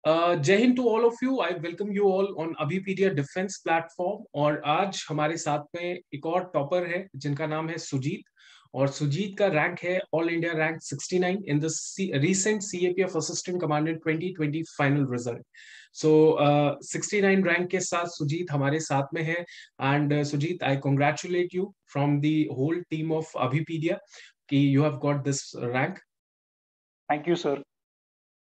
जय हिंद to all of you. I welcome you all on Abhipedia defence platform. और आज हमारे साथ में एक और टॉपर है जिनका नाम है सुजीत। और सुजीत का रैंक है all India rank 69 in the recent CAPF assistant commandant 2020 final result. So 69 rank के साथ सुजीत हमारे साथ में है। And Sujeet, I congratulate you from the whole team of Abhipedia कि you have got this rank. Thank you sir.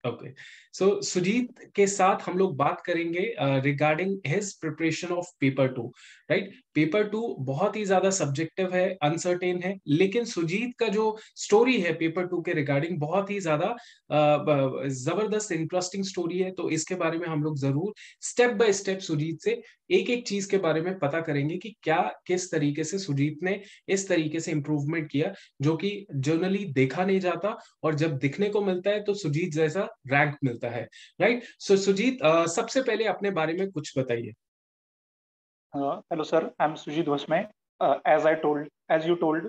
Okay, so Sujeet के साथ हम लोग बात करेंगे regarding his preparation of paper two. Right, paper two बहुत ही ज्यादा सब्जेक्टिव है, अनसर्टेन है, लेकिन सुजीत का जो स्टोरी है पेपर टू के रिगार्डिंग बहुत ही ज्यादा जबरदस्त इंटरेस्टिंग स्टोरी है। तो इसके बारे में हम लोग जरूर स्टेप बाय स्टेप सुजीत से एक एक चीज के बारे में पता करेंगे कि क्या किस तरीके से सुजीत ने इस तरीके से इंप्रूवमेंट किया, जो कि जनरली देखा नहीं जाता, और जब दिखने को मिलता है तो सुजीत जैसा रैंक मिलता है। राइट, सो सुजीत, सबसे पहले अपने बारे में कुछ बताइए। Hello sir, I am Sujeet Bhasme. As you told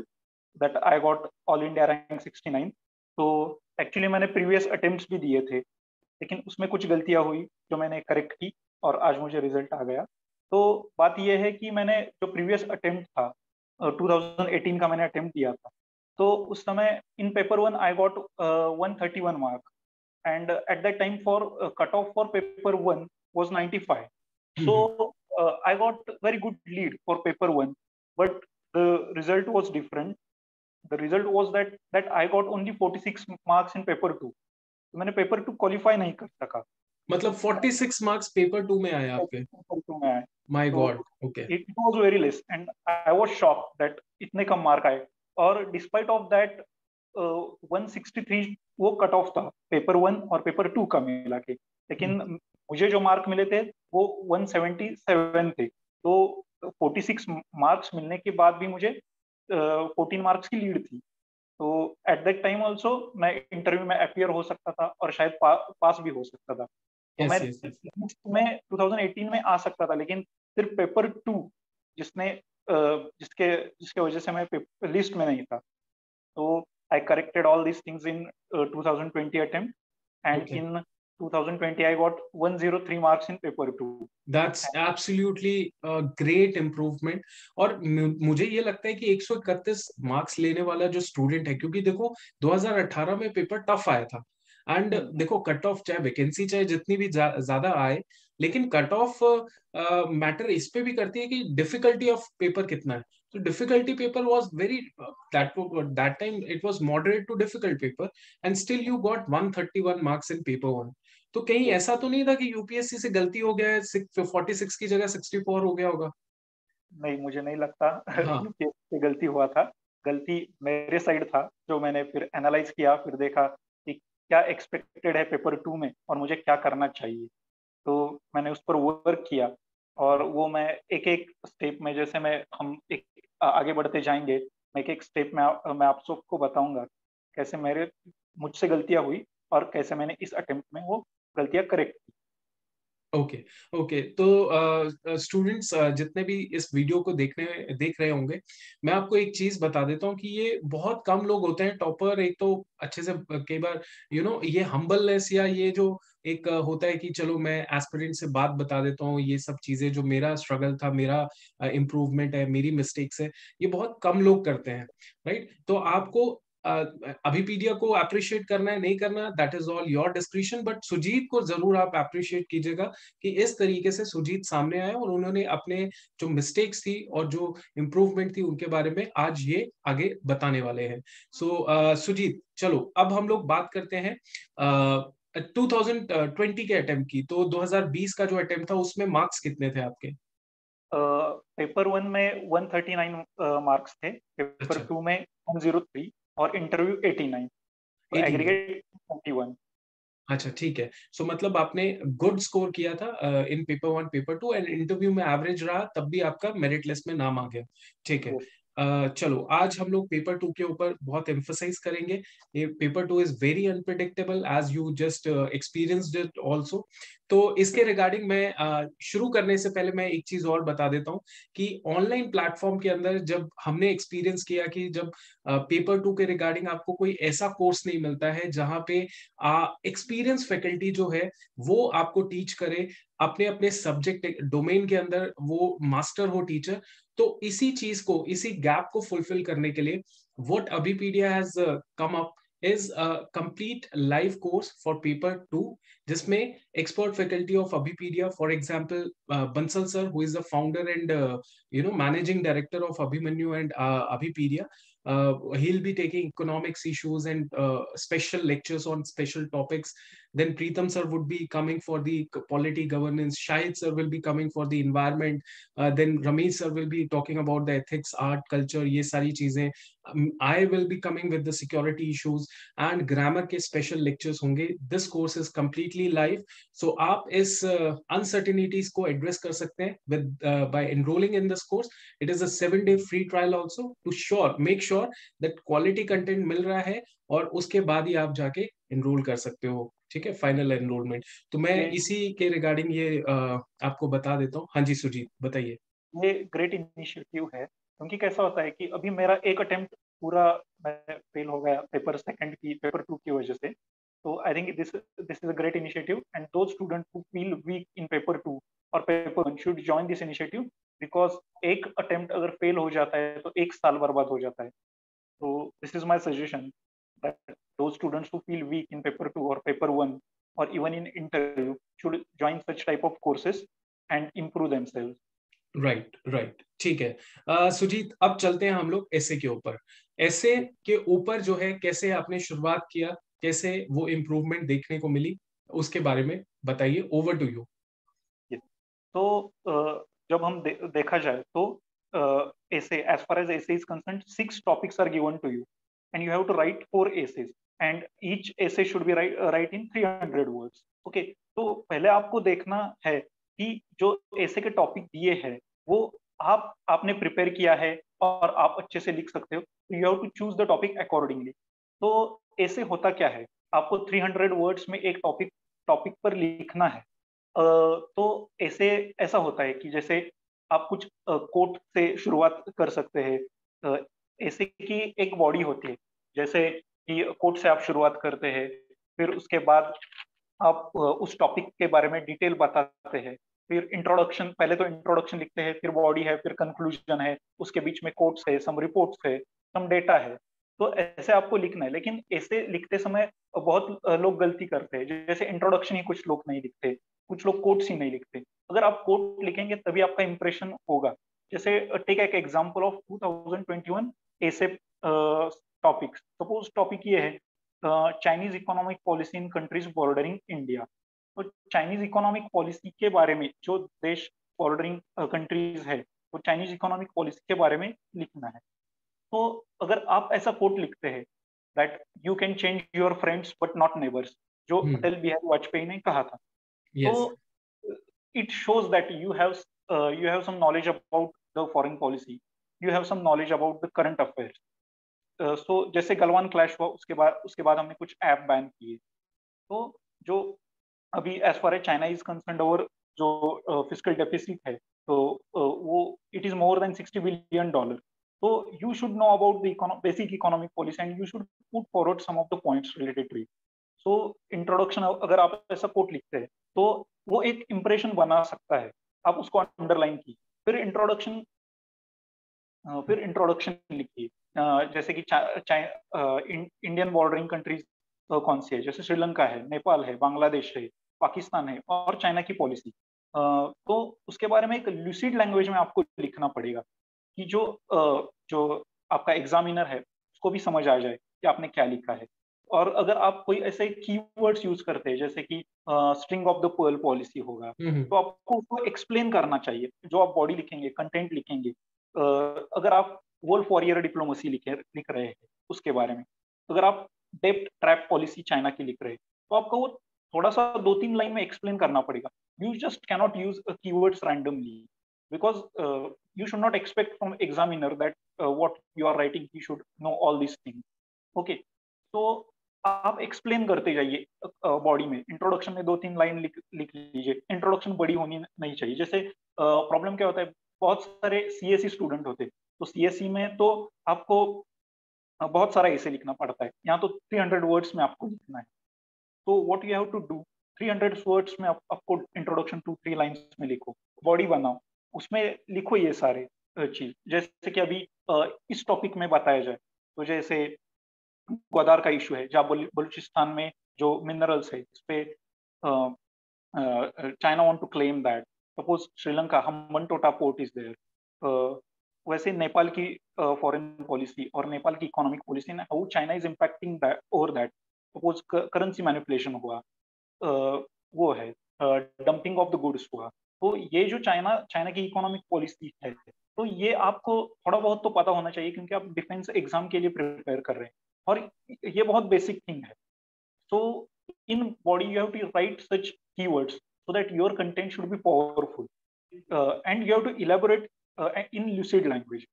that I got all India rank 69। तो एक्चुअली मैंने प्रीवियस अटेम्प्ट्स भी दिए थे, लेकिन उसमें कुछ गलतियां हुई जो मैंने करेक्ट की और आज मुझे रिजल्ट आ गया। तो बात यह है कि मैंने जो प्रीवियस अटेम्प्ट था 2018 का मैंने अटेम्प्ट दिया था, तो उस समय इन paper one I got 131 mark, and at that time for cutoff for paper 1 was 95. So I got very good lead for paper 1, but the result was different. The result was that I got only 46 marks in paper 2. तो मैंने paper 2 qualify नहीं कर सका। मतलब 46 marks paper two में आए आपके? Paper 2 में आए माय तो God, okay. It was very less and I was shocked that इतने कम मार्क आए। और डिस्पाइट ऑफ दैट 163 वो कट ऑफ था पेपर 1 और पेपर 2 का मिला के, लेकिन मुझे जो मार्क मिले थे वो 177 थे। तो 46 मार्क्स मिलने के बाद भी मुझे 14 मार्क्स की लीड थी। तो एट दैट टाइम ऑल्सो मैं इंटरव्यू में अपियर हो सकता था और शायद पास भी हो सकता था। तो यस मैं यस यस। मैं 2018 में आ सकता था, लेकिन सिर्फ पेपर 2 जिसने जिसके जिसके वजह से मैं लिस्ट में नहीं था। तो I corrected all these things in 2020 attempt, and okay, in 2020 I got 103 marks in paper 2. That's absolutely great improvement. और मुझे ये लगता है कि 131 मार्क्स लेने वाला जो स्टूडेंट है, क्योंकि देखो 2018 में पेपर टफ आया था। एंड देखो, कट ऑफ चाहे वैकेंसी चाहे जितनी भी ज्यादा आए, लेकिन कट ऑफ मैटर इस पे भी करती है कि डिफिकल्टी ऑफ पेपर कितना है। तो difficulty paper was very that time it was moderate to difficult paper, and still you got 131 marks in paper one. तो कहीं ऐसा तो नहीं था कि यूपीएससी से गलती हो गया है, 46 की जगह 64 हो गया होगा? नहीं, मुझे नहीं लगता हाँ। यूपीएससी से गलती हुआ था। गलती मेरे साइड था, जो मैंने फिर एनालाइज किया, फिर देखा कि क्या एक्सपेक्टेड है पेपर 2 में और मुझे क्या करना चाहिए। तो मैंने उस पर वर्क किया, और वो मैं एक एक स्टेप में, जैसे हम एक आगे बढ़ते जाएंगे, मैं एक एक स्टेप में मैं आप सबको बताऊंगा कैसे मुझसे गलतियां हुई और कैसे मैंने इस अटेम्प्ट में वो गलतियां करेक्ट की। ओके ओके, तो स्टूडेंट्स जितने भी इस वीडियो को देख रहे होंगे, मैं आपको एक चीज बता देता हूँ कि ये बहुत कम लोग होते हैं टॉपर। एक तो अच्छे से कई बार ये हम्बलनेस, या ये जो एक होता है कि चलो मैं एस्पिरेंट से बात बता देता हूँ, ये सब चीजें जो मेरा स्ट्रगल था, मेरा इम्प्रूवमेंट है, मेरी मिस्टेक्स है, ये बहुत कम लोग करते हैं। राइट, तो आपको अभिपीडिया को अप्रिशिएट करना है नहीं करना, that is all your description, but Sujeet को जरूर आप अप्रिशिएट कीजिएगा कि इस तरीके से सुजीत सामने आए और उन्होंने अपने जो मिस्टेक्स थी और जो इम्प्रूवमेंट थी उनके बारे में आज ये आगे बताने वाले हैं। सो सुजीत, चलो अब हम लोग बात करते हैं 2020 के अटेम्प्ट की। तो 2020 का जो अटेम्प्ट था उसमें मार्क्स कितने थे आपके? पेपर 1 में 139 मार्क्स थे, पेपर अच्छा, 2 में 103 और इंटरव्यू 89। तो 89। एग्रीगेट 21। अच्छा, ठीक है। सो मतलब आपने गुड स्कोर किया था इन paper one paper two, and interview में एवरेज रहा, तब भी आपका मेरिट लिस्ट में नाम आ गया। ठीक है। चलो आज हम लोग पेपर टू के ऊपर बहुत एम्फोसाइज करेंगे। ये paper two is very unpredictable, as you just experienced it also. तो इसके रिगार्डिंग मैं शुरू करने से पहले मैं एक चीज और बता देता हूँ कि ऑनलाइन प्लेटफॉर्म के अंदर जब हमने एक्सपीरियंस किया कि जब पेपर 2 के रिगार्डिंग आपको कोई ऐसा कोर्स नहीं मिलता है जहाँ पे एक्सपीरियंस फैकल्टी जो है वो आपको टीच करे अपने अपने सब्जेक्ट डोमेन के अंदर, वो मास्टर हो टीचर। तो इसी चीज को, इसी गैप को फुलफिल करने के लिए what Abhipedia has come up is a complete live course for paper 2, जिसमें expert faculty of Abhipedia, for example, Bansal sir, who is the founder and managing director of Abhimanyu and Abhipedia, he'll be taking economics issues and special lectures on special topics. Then Preetham sir would be coming for the polity governance. Shahid sir will be coming for the environment. Then Ramesh sir will be talking about the ethics, art, culture. ये सारी चीजें. I will be coming with the security issues and grammar के special lectures होंगे. This course is completely live, so आप इस uncertainties को address कर सकते हैं with by enrolling in this course. It is a 7-day free trial also to make sure that quality content मिल रहा है, और उसके बाद ही आप जाके enroll कर सकते हो. ठीक है, फाइनल एनरोलमेंट. तो मैं इसी के रिगार्डिंग ये आपको बता देता हूँ. हाँ जी सुजीत, बताइए. ये ग्रेट इनिशिएटिव है, क्योंकि कैसा होता है कि अभी मेरा एक अटेम्प्ट पूरा मैं फेल हो गया पेपर 2 की वजह से. तो I think this is a great initiative, and those student who feel weak in paper 2 और paper 1 should join this initiative, because एक अटेम्प्ट अगर फेल हो जाता है तो एक साल बर्बाद हो जाता है. तो this is my suggestion that those students who feel weak in paper 2 or paper 1 or even in interview should join such type of courses and improve themselves. Right right, ठीक है. सुजीत, अब चलते हैं हम लोग ऐसे के ऊपर. ऐसे के ऊपर जो है, कैसे आपने शुरुआत किया, कैसे वो इम्प्रूवमेंट देखने को मिली, उसके बारे में बताइए. Over to you. तो जब हम देखा जाए तो ऐसे as far as essay is concerned, 6 topics are given to you and you have to write 4 essays and each essay should be write in 300 words. Okay, तो पहले आपको देखना है कि जो ऐसे के टॉपिक दिए हैं वो आपने प्रिपेयर किया है और आप अच्छे से लिख सकते हो. You have to choose the topic accordingly. तो ऐसे होता क्या है, आपको 300 वर्ड्स में एक टॉपिक पर लिखना है. तो ऐसे ऐसा होता है कि जैसे आप कुछ कोट से शुरुआत कर सकते हैं. ऐसे की एक बॉडी होती है, जैसे कि कोट से आप शुरुआत करते हैं, फिर उसके बाद आप उस टॉपिक के बारे में डिटेल बताते हैं, फिर इंट्रोडक्शन, पहले तो इंट्रोडक्शन लिखते हैं, फिर बॉडी है, फिर कंक्लूजन है, उसके बीच में कोट्स है, सम रिपोर्ट्स है, सम डेटा है. तो ऐसे आपको लिखना है. लेकिन ऐसे लिखते समय बहुत लोग गलती करते हैं, जैसे इंट्रोडक्शन ही कुछ लोग नहीं लिखते, कुछ लोग कोट्स ही नहीं लिखते. अगर आप कोट लिखेंगे तभी आपका इंप्रेशन होगा. जैसे टेक एक एग्जांपल ऑफ 2021 ऐसे टॉपिक. सपोज टॉपिक ये है, Chinese economic policy in countries bordering India. तो चाइनीज इकोनॉमिक पॉलिसी के बारे में, जो देश बॉर्डरिंग कंट्रीज है, वो चाइनीज इकोनॉमिक पॉलिसी के बारे में लिखना है. तो अगर आप ऐसा कोट लिखते हैं that you can change your friends but not neighbours, जो अटल बिहारी वाजपेयी ने कहा था, तो it shows that you have some knowledge about the foreign policy, you have some knowledge about the current affairs. So जैसे गलवान क्लैश हुआ, उसके बाद हमने कुछ ऐप बैन किए. तो जो अभी as far as China is concerned, और जो फिस्कल डेफिसिट है, तो वो it is more than $60 billion. तो you should know about the basic economic policy and you should put forward some of the points related to it. So introduction अगर आप ऐसा coat लिखते हैं तो वो एक इंप्रेशन बना सकता है. आप उसको अंडरलाइन कीजिए, फिर इंट्रोडक्शन लिखिए. जैसे कि इंडियन बॉर्डरिंग कंट्रीज कौन सी है, जैसे श्रीलंका है, नेपाल है, बांग्लादेश है, पाकिस्तान है, और चाइना की पॉलिसी. तो उसके बारे में एक लूसिड लैंग्वेज में आपको लिखना पड़ेगा कि जो आपका एग्जामिनर है उसको भी समझ आ जाए कि आपने क्या लिखा है. और अगर आप कोई ऐसे कीवर्ड्स यूज करते हैं, जैसे कि string of the pearl policy होगा, तो आपको उसको एक्सप्लेन करना चाहिए. जो आप बॉडी लिखेंगे, कंटेंट लिखेंगे, अगर आप वोल्फ वॉरियर डिप्लोमेसी लिख रहे हैं उसके बारे में, अगर आप डेप्ट ट्रैप पॉलिसी चाइना की लिख रहे हैं, तो आपको वो थोड़ा सा 2-3 लाइन में एक्सप्लेन करना पड़ेगा. You just cannot use keywords randomly, because you should not expect from examiner that what you are writing he should know all these things. Okay, so आप एक्सप्लेन करते जाइए बॉडी में, इंट्रोडक्शन में 2-3 line लिख लीजिए। Introduction बड़ी होनी नहीं चाहिए। जैसे प्रॉब्लम क्या होता है, बहुत सारे सीएसई स्टूडेंट होते हैं, तो सीएसई में तो आपको बहुत सारा ऐसे लिखना पड़ता है। यहाँ तो 300 वर्ड्स में आपको लिखना है। तो what you have to do, 300 words में आपको इंट्रोडक्शन 2-3 लाइन्स में लिखो, बॉडी बनाओ, उसमें लिखो ये सारे चीज। जैसे कि अभी इस टॉपिक में बताया जाए, तो जैसे ग्वादार का इशू है, जहाँ बलूचिस्तान में जो मिनरल्स है, इस पे China want to claim that. Suppose Sri Lanka, Hambantota port is there. वैसे नेपाल की फॉरेन पॉलिसी और नेपाल की इकोनॉमिक पॉलिसी ने how China is impacting that over that. Suppose currency manipulation हुआ, वो है डंपिंग ऑफ द गुड्स हुआ। तो ये जो चाइना की इकोनॉमिक पॉलिसी है, तो ये आपको थोड़ा बहुत तो पता होना चाहिए, क्योंकि आप डिफेंस एग्जाम के लिए प्रिपेयर कर रहे हैं और ये बहुत बेसिक थिंग है। So in body you have to write such keywords so that your content should be powerful, and you have to elaborate in lucid language.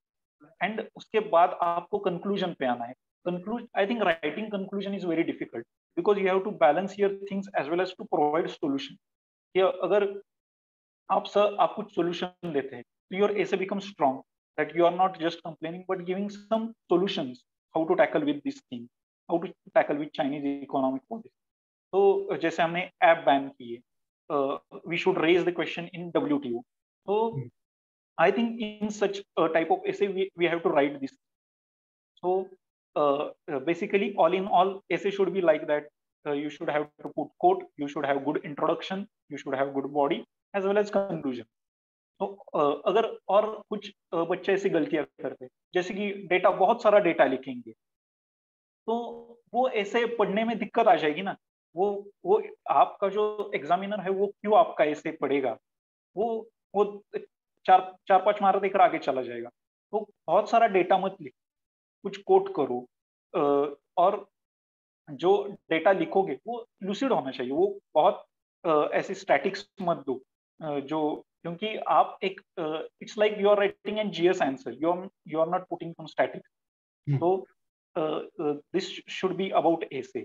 And उसके बाद आपको conclusion पे आना है। I think writing conclusion is very difficult because you have to balance your things as well as to provide solution. कि अगर आप कुछ solution देते हैं, तो your essay becomes strong, that you are not just complaining but giving some solutions how to tackle with this thing, how to tackle with Chinese economic policy. तो जैसे हमने ऐप बैन किए, we should raise the question in WTO. तो I think in such type of essay we have to write this. So basically all in all essay should be like that. You should have to put quote, you should have good introduction, you should have good body as well as conclusion. तो अगर और कुछ बच्चे ऐसी गलतियां करते हैं, जैसे कि डेटा, बहुत सारा डेटा लिखेंगे, तो वो ऐसे पढ़ने में दिक्कत आ जाएगी ना। वो आपका जो एग्जामिनर है वो क्यों आपका ऐसे पढ़ेगा, वो 4-5 मार्क देकर आगे चला जाएगा। तो बहुत सारा डेटा मत लिखो, कुछ कोट करो, और जो डेटा लिखोगे वो लूसिड होना चाहिए। वो बहुत ऐसे स्टैटिक्स मत दो, जो, क्योंकि आप एक it's like you are writing an GS answer, you are not putting some statics. तो this should be about essay.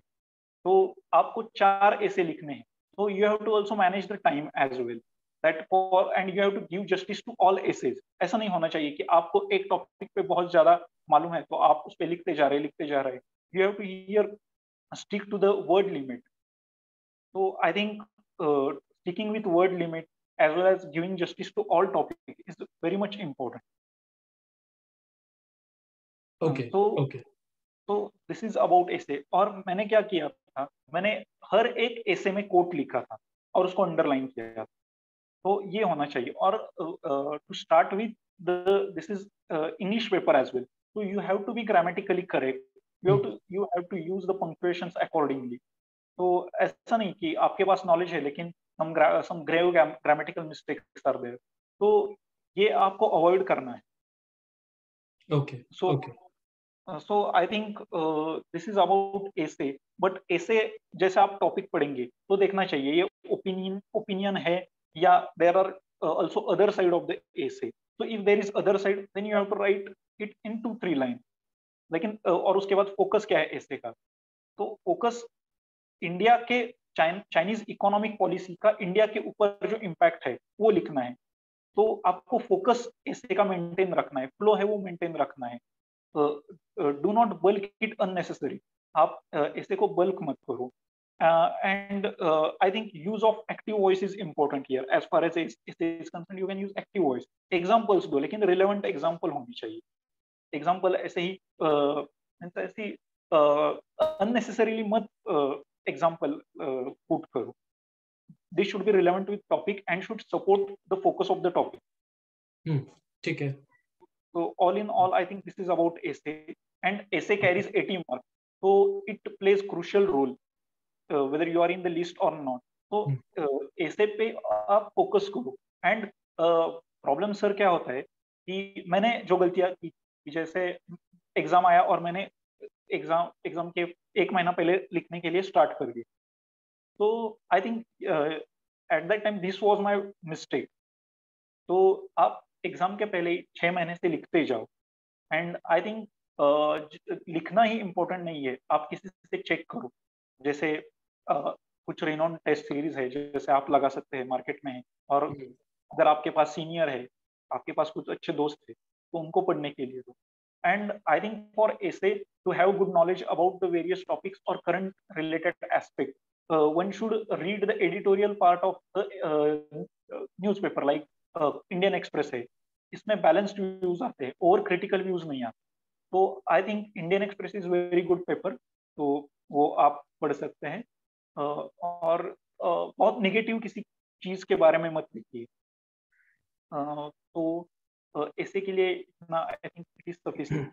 तो आपको 4 ऐसे लिखने हैं, तो you have to also manage the time as well, that for, and you have to give justice to all essays. ऐसा नहीं होना चाहिए कि आपको एक टॉपिक पे बहुत ज्यादा मालूम है तो आप उस पे लिखते जा रहे। You have to here stick to the word limit. So I think sticking with word limit as well as giving justice to all topics is very much important. Okay. Okay. तो दिस इज अबाउट एसे। और मैंने क्या किया था, मैंने हर एक एसे में coat लिखा था और उसको अंडरलाइन किया था। तो ये होना चाहिए। और to start with this is English paper as well, so you have to be grammatically correct, you have to use the punctuations accordingly. तो ऐसा नहीं कि आपके पास नॉलेज है लेकिन some grave grammatical mistakes are there, तो ये आपको अवॉइड करना है। So I think this is about essay, but essay जैसे आप टॉपिक पढ़ेंगे तो देखना चाहिए ये ओपिनियन है या there are also other side of the essay. So if there is other side, then you have to write it in 2-3 lines. लेकिन और उसके बाद फोकस क्या है essay का, तो फोकस इंडिया के चाइनीज इकोनॉमिक पॉलिसी का इंडिया के ऊपर जो इम्पैक्ट है वो लिखना है। तो आपको फोकस ऐसे का मेंटेन रखना है, फ्लो है वो मेंटेन रखना है। Do not bulk it unnecessary, आप ऐसे को बल्क मत करो। And I think use of active voice is important here. As far as is concern, you can use active voice. Examples दो, लेकिन रिलेवेंट एग्जाम्पल होनी चाहिए। एग्जाम्पल ऐसे ही ऐसी अननेसेसरीली मत एग्जाम्पल पुट करो। This should be relevant with topic and should support the focus of the topic. ठीक है। So all in all, I think this is about essay, and essay carries 80 marks. So it plays crucial role whether you are in the list or not. So essay पे आप focus करो। And problem sir क्या होता है कि मैंने जो गलतियां की, जैसे एग्जाम आया और मैंने एग्जाम के 1 महीना पहले लिखने के लिए स्टार्ट कर दिया। तो I think eight that time this was my mistake. तो आप एग्जाम के पहले 6 महीने से लिखते जाओ, एंड आई थिंक लिखना ही इम्पोर्टेंट नहीं है, आप किसी से चेक करो। जैसे कुछ रेनॉन टेस्ट सीरीज है, जैसे आप लगा सकते हैं, मार्केट में है। और हम्म, अगर आपके पास सीनियर है, आपके पास कुछ अच्छे दोस्त है, तो उनको पढ़ने के लिए दो। And I think for essay to have good knowledge about the various topics और current related aspect, one should read the editorial part of the newspaper, like Indian express है। इसमें बैलेंस्ड व्यूज आते हैं, ओवर क्रिटिकल व्यूज नहीं आते। तो I think Indian express is very good paper, तो वो आप पढ़ सकते हैं। और बहुत नेगेटिव किसी चीज के बारे में मत लिखिए। तो ऐसे के लिए इतना I think it is sufficient.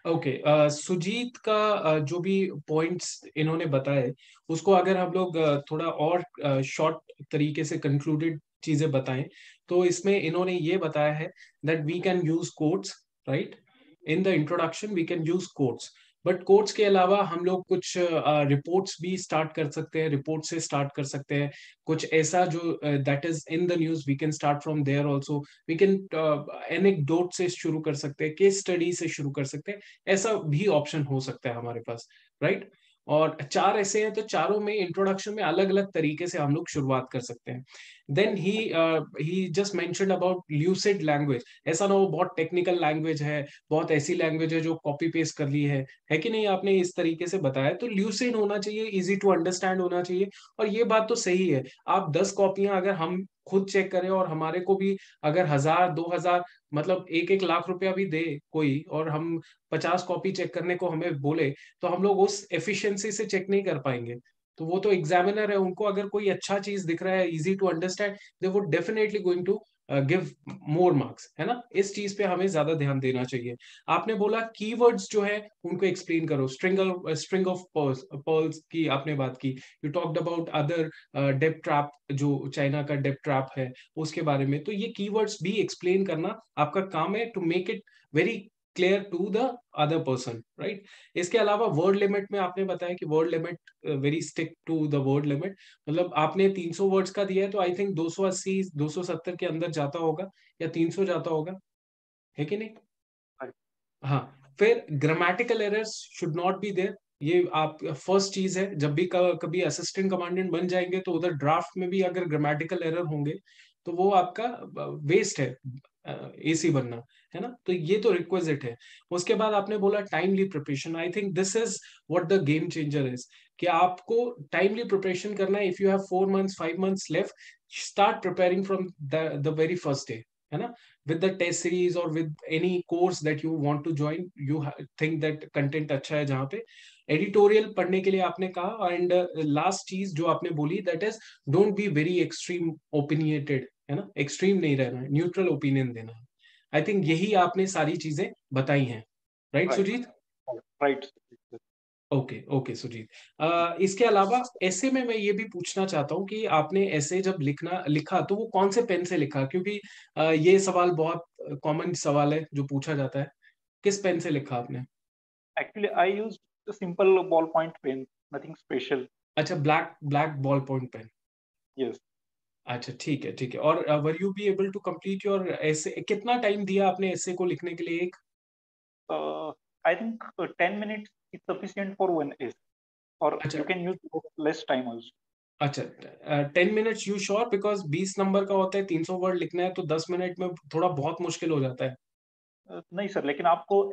Okay. Sujeet का जो भी पॉइंट्स इन्होंने बताए, उसको अगर हम लोग थोड़ा और शॉर्ट तरीके से कंक्लूडेड चीजें बताएं, तो इसमें इन्होंने ये बताया है that we can use quotes, right? In the introduction we can use quotes, but quotes के अलावा हम लोग कुछ रिपोर्ट्स भी स्टार्ट कर सकते हैं, रिपोर्ट से स्टार्ट कर सकते हैं। कुछ ऐसा जो that is in the news, we can start from there also. We can anecdote से शुरू कर सकते हैं, केस स्टडी से शुरू कर सकते हैं। ऐसा भी ऑप्शन हो सकता है हमारे पास, राइट? और चार ऐसे हैं, तो चारों में इंट्रोडक्शन में अलग अलग तरीके से हम लोग शुरुआत कर सकते हैं। Then he just mentioned about lucid language. ऐसा ना हो बहुत टेक्निकल लैंग्वेज है, बहुत ऐसी लैंग्वेज है जो कॉपी पेस्ट कर ली है कि नहीं? आपने इस तरीके से बताया, तो ल्यूसिड होना चाहिए, इजी टू अंडरस्टैंड होना चाहिए। और ये बात तो सही है, आप 10 कॉपियां अगर हम खुद चेक करें और हमारे को भी अगर 1000 2000, मतलब 1 1 लाख रुपया भी दे कोई, और हम 50 कॉपी चेक करने को हमें बोले, तो हम लोग उस एफिशिएंसी से चेक नहीं कर पाएंगे। तो वो तो एग्जामिनर है, उनको अगर कोई अच्छा चीज दिख रहा है, easy to understand, they would definitely going to give more marks, है ना? इस चीज पे हमें ज्यादा ध्यान देना चाहिए। आपने बोला कीवर्ड्स जो है उनको एक्सप्लेन करो, स्ट्रिंग ऑफ पर्ल्स की आपने बात की। You talked about other debt trap, जो चाइना का डेप ट्रैप है, उसके बारे में। तो ये कीवर्ड्स भी एक्सप्लेन करना आपका काम है, to make it very clear to the other person, right? इसके अलावा वर्ड लिमिट में आपने बताया कि word limit, very stick to the word limit. मतलब आपने 300 वर्ड्स का दिया है, तो आई थिंक 280 270 के अंदर जाता होगा, या 300 जाता होगा, है कि नहीं? हाँ। फिर grammatical errors should not be there. ये आप फर्स्ट चीज है, जब भी कभी असिस्टेंट कमांडेंट बन जाएंगे, तो उधर ड्राफ्ट में भी अगर ग्रामेटिकल एरर होंगे, तो वो आपका वेस्ट है एसी बनना, है ना? तो ये तो रिक्विजिट है। उसके बाद आपने बोला timely preparation. I think this is what the game changer is, कि आपको टाइमली प्रिपरेशन करना है। If you have 4 months 5 months left, start preparing from the very first day, है ना? with the test series or with any course that you want to join, you think that content अच्छा है जहाँ पे editorial पढ़ने के लिए आपने कहा। एंड लास्ट चीज जो आपने बोली, that is don't be very extreme opinionated, है ना? एक्सट्रीम नहीं रहना है, न्यूट्रल ओपिनियन देना है। आई थिंक यही आपने सारी चीजें बताई हैं, right right, Sujeet? Right. Okay okay Sujeet. इसके अलावा ऐसे में मैं ये भी पूछना चाहता हूँ कि आपने ऐसे जब लिखा, तो वो कौन से पेन से लिखा? क्योंकि ये सवाल बहुत कॉमन सवाल है जो पूछा जाता है। किस पेन से लिखा आपने? Actually I use simple ball point pen, nothing special. अच्छा, black black ball point pen. Yes. अच्छा, ठीक है ठीक है। और were you be able to complete your essay? कितना टाइम दिया आपने ऐसे को लिखने के लिए? एक I think 10 minutes is sufficient for one essay, or अच्छा you can use less time also. अच्छा, 10 minutes you sure? Because 20 number का होता है, 300 वर्ड लिखना है, तो 10 मिनट में थोड़ा बहुत मुश्किल हो जाता है। नहीं सर, लेकिन आपको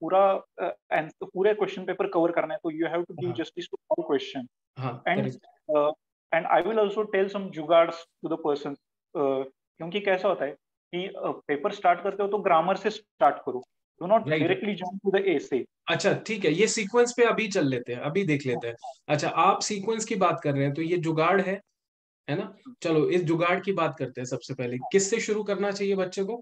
पूरे क्वेश्चन पेपर कवर करना है, तो यू हैव टू गिव हाँ जस्टिस टू ऑल क्वेश्चन। हाँ, and correct. And I will also tell some jugaads to the person, क्योंकि कैसा होता है कि पेपर स्टार्ट करते हो तो ग्रामर से स्टार्ट करो, do not write. Directly jump to the essay. अच्छा ठीक है, ये सीक्वेंस पे अभी चल लेते हैं, अभी देख लेते हैं। अच्छा, आप सीक्वेंस की बात कर रहे हैं, तो ये जुगाड़ है ना? चलो इस जुगाड़ की बात करते हैं। सबसे पहले किससे शुरू करना चाहिए बच्चे को?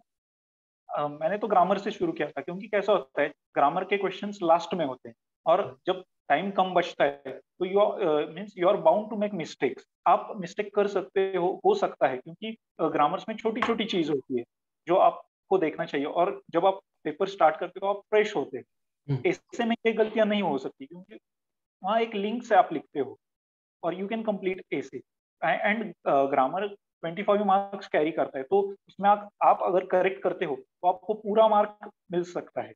मैंने तो ग्रामर से शुरू किया था, क्योंकि कैसा होता है, ग्रामर के क्वेश्चंस लास्ट में होते हैं, और जब टाइम कम बचता है, तो you means you are bound to make mistakes. आप मिस्टेक कर सकते हो सकता है, क्योंकि ग्रामर्स में छोटी छोटी चीज होती है जो आपको देखना चाहिए। और जब आप पेपर स्टार्ट करते हो, आप फ्रेश होते हैं। हम्म, ऐसे में ये गलतियां नहीं हो सकती, क्योंकि वहाँ एक लिंक से आप लिखते हो, और यू कैन कंप्लीट ऐसे। एंड ग्रामर 25 मार्क्स कैरी करता है, तो उसमें आप अगर करेक्ट करते हो, तो आपको पूरा मार्क मिल सकता है।